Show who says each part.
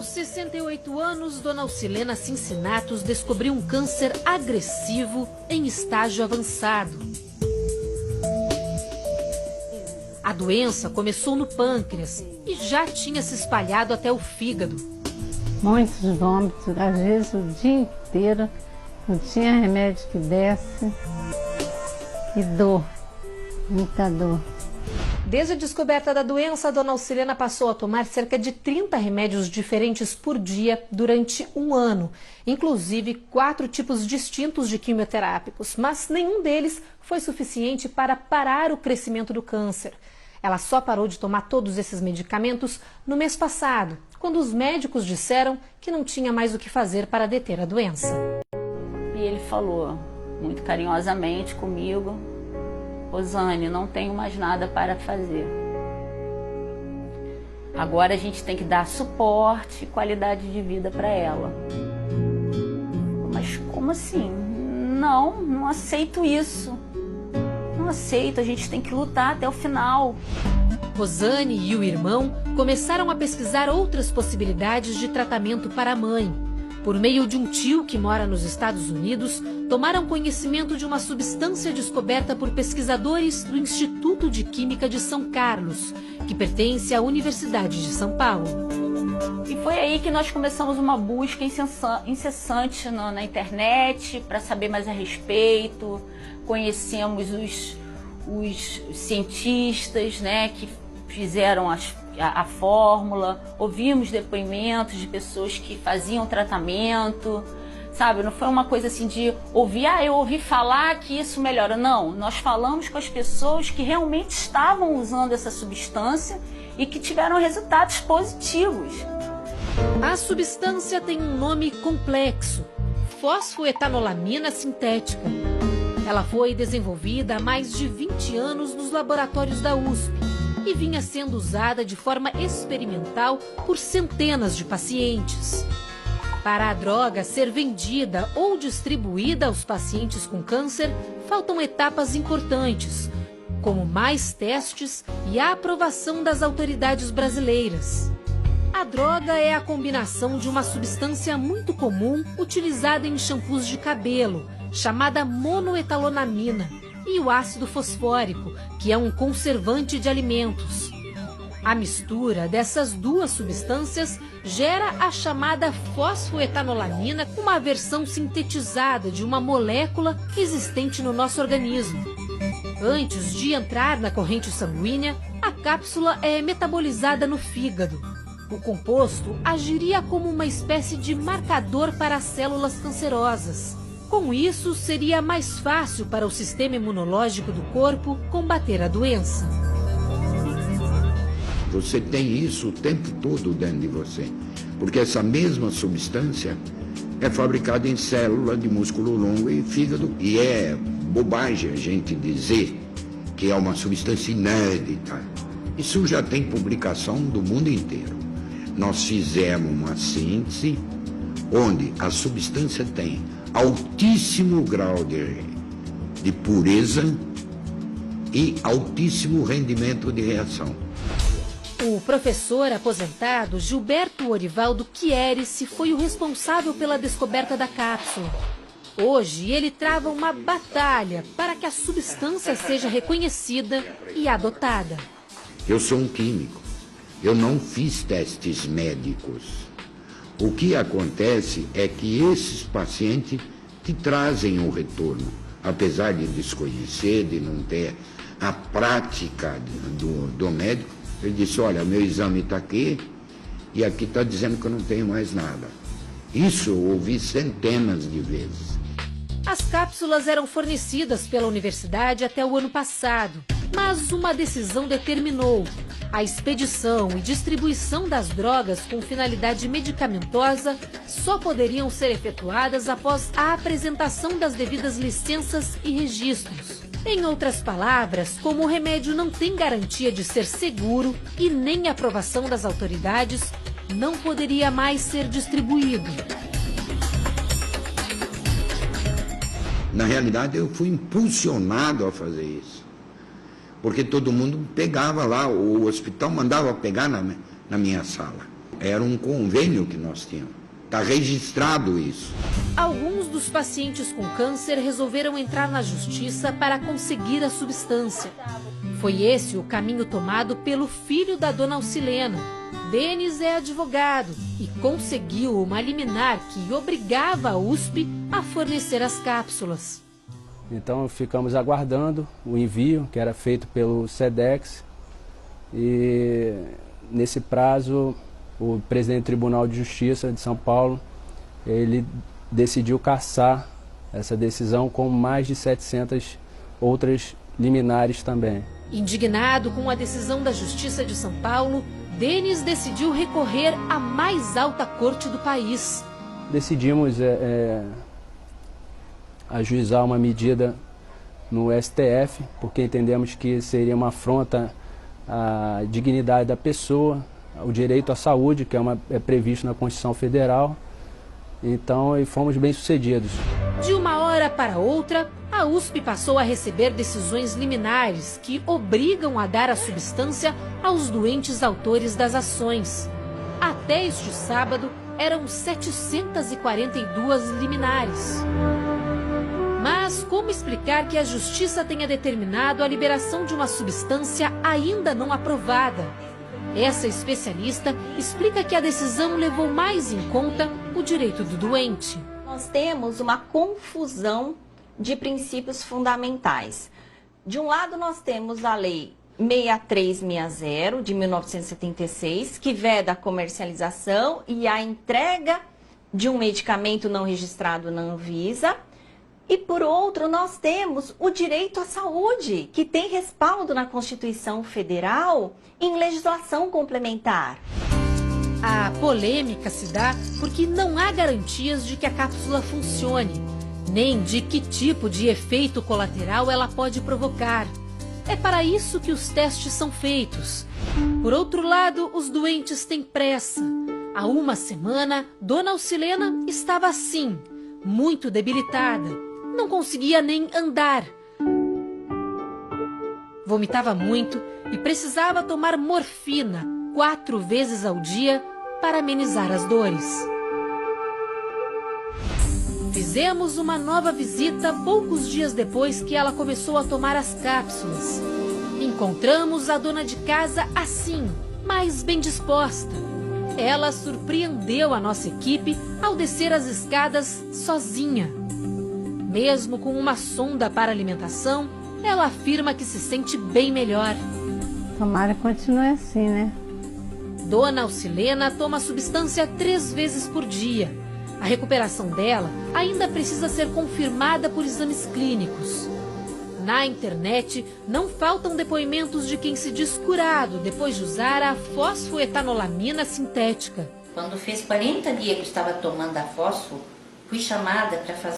Speaker 1: Aos 68 anos, Dona Alcilena Cincinnatus descobriu um câncer agressivo em estágio avançado. A doença começou no pâncreas e já tinha se espalhado até o fígado.
Speaker 2: Muitos vômitos, às vezes o dia inteiro, não tinha remédio que desse. E dor, muita dor.
Speaker 1: Desde a descoberta da doença, a Dona Alcilena passou a tomar cerca de 30 remédios diferentes por dia durante um ano, inclusive 4 tipos distintos de quimioterápicos, mas nenhum deles foi suficiente para parar o crescimento do câncer. Ela só parou de tomar todos esses medicamentos no mês passado, quando os médicos disseram que não tinha mais o que fazer para deter a doença.
Speaker 3: E ele falou muito carinhosamente comigo: Rosane, não tenho mais nada para fazer. Agora a gente tem que dar suporte e qualidade de vida para ela. Mas como assim? Não aceito isso. Não aceito, a gente tem que lutar até o final.
Speaker 1: Rosane e o irmão começaram a pesquisar outras possibilidades de tratamento para a mãe. Por meio de um tio que mora nos Estados Unidos, tomaram conhecimento de uma substância descoberta por pesquisadores do Instituto de Química de São Carlos, que pertence à Universidade de São Paulo.
Speaker 3: E foi aí que nós começamos uma busca incessante na internet para saber mais a respeito. Conhecemos os cientistas, né, que fizeram a fórmula, ouvimos depoimentos de pessoas que faziam tratamento, sabe? Não foi uma coisa assim de ouvir, eu ouvi falar que isso melhora. Não, nós falamos com as pessoas que realmente estavam usando essa substância e que tiveram resultados positivos.
Speaker 1: A substância tem um nome complexo: fosfoetanolamina sintética. Ela foi desenvolvida há mais de 20 anos nos laboratórios da USP e vinha sendo usada de forma experimental por centenas de pacientes. Para a droga ser vendida ou distribuída aos pacientes com câncer, faltam etapas importantes, como mais testes e a aprovação das autoridades brasileiras. A droga é a combinação de uma substância muito comum utilizada em shampoos de cabelo, chamada monoetalonamina, e o ácido fosfórico, que é um conservante de alimentos. A mistura dessas duas substâncias gera a chamada fosfoetanolamina, uma versão sintetizada de uma molécula existente no nosso organismo. Antes de entrar na corrente sanguínea, a cápsula é metabolizada no fígado. O composto agiria como uma espécie de marcador para as células cancerosas. Com isso, seria mais fácil para o sistema imunológico do corpo combater a doença.
Speaker 4: Você tem isso o tempo todo dentro de você, porque essa mesma substância é fabricada em célula de músculo longo e fígado. E é bobagem a gente dizer que é uma substância inédita. Isso já tem publicação do mundo inteiro. Nós fizemos uma síntese onde a substância tem altíssimo grau de pureza e altíssimo rendimento de reação.
Speaker 1: O professor aposentado Gilberto Orivaldo Chierici foi o responsável pela descoberta da cápsula. Hoje, ele trava uma batalha para que a substância seja reconhecida e adotada.
Speaker 4: Eu sou um químico, eu não fiz testes médicos. O que acontece é que esses pacientes te trazem o retorno, apesar de desconhecer, de não ter a prática do médico. Ele disse: olha, meu exame está aqui e aqui está dizendo que eu não tenho mais nada. Isso eu ouvi centenas de vezes.
Speaker 1: As cápsulas eram fornecidas pela universidade até o ano passado, mas uma decisão determinou: a expedição e distribuição das drogas com finalidade medicamentosa só poderiam ser efetuadas após a apresentação das devidas licenças e registros. Em outras palavras, como o remédio não tem garantia de ser seguro e nem aprovação das autoridades, não poderia mais ser distribuído.
Speaker 4: Na realidade, eu fui impulsionado a fazer isso, porque todo mundo pegava lá, o hospital mandava pegar na minha sala. era um convênio que nós tínhamos. Está registrado isso.
Speaker 1: Alguns dos pacientes com câncer resolveram entrar na justiça para conseguir a substância. Foi esse o caminho tomado pelo filho da dona Aucilena. Denis é advogado e conseguiu uma liminar que obrigava a USP a fornecer as cápsulas.
Speaker 5: Então ficamos aguardando o envio, que era feito pelo SEDEX, e nesse prazo o presidente do Tribunal de Justiça de São Paulo, ele decidiu cassar essa decisão com mais de 700 outras liminares também.
Speaker 1: Indignado com a decisão da Justiça de São Paulo, Denis decidiu recorrer à mais alta corte do país.
Speaker 5: Decidimos ajuizar uma medida no STF, porque entendemos que seria uma afronta à dignidade da pessoa, o direito à saúde, que é previsto na Constituição Federal. Então, fomos bem-sucedidos.
Speaker 1: De uma hora para outra, a USP passou a receber decisões liminares que obrigam a dar a substância aos doentes autores das ações. Até este sábado, eram 742 liminares. Mas como explicar que a Justiça tenha determinado a liberação de uma substância ainda não aprovada? Essa especialista explica que a decisão levou mais em conta o direito do doente.
Speaker 6: Nós temos uma confusão de princípios fundamentais. De um lado, nós temos a Lei 6360, de 1976, que veda a comercialização e a entrega de um medicamento não registrado na Anvisa. E, por outro, nós temos o direito à saúde, que tem respaldo na Constituição Federal em legislação complementar.
Speaker 1: A polêmica se dá porque não há garantias de que a cápsula funcione, nem de que tipo de efeito colateral ela pode provocar. É para isso que os testes são feitos. Por outro lado, os doentes têm pressa. Há uma semana, dona Aucilena estava assim, muito debilitada. Não conseguia nem andar. Vomitava muito e precisava tomar morfina 4 vezes ao dia para amenizar as dores. Fizemos uma nova visita poucos dias depois que ela começou a tomar as cápsulas. Encontramos a dona de casa assim, mais bem disposta. Ela surpreendeu a nossa equipe ao descer as escadas sozinha. Mesmo com uma sonda para alimentação, ela afirma que se sente bem melhor.
Speaker 2: Tomara que continue assim, né?
Speaker 1: Dona Aucilena toma a substância 3 vezes por dia. A recuperação dela ainda precisa ser confirmada por exames clínicos. Na internet, não faltam depoimentos de quem se diz curado depois de usar a fosfoetanolamina sintética.
Speaker 7: Quando fez 40 dias que eu estava tomando a fósforo, fui chamada para fazer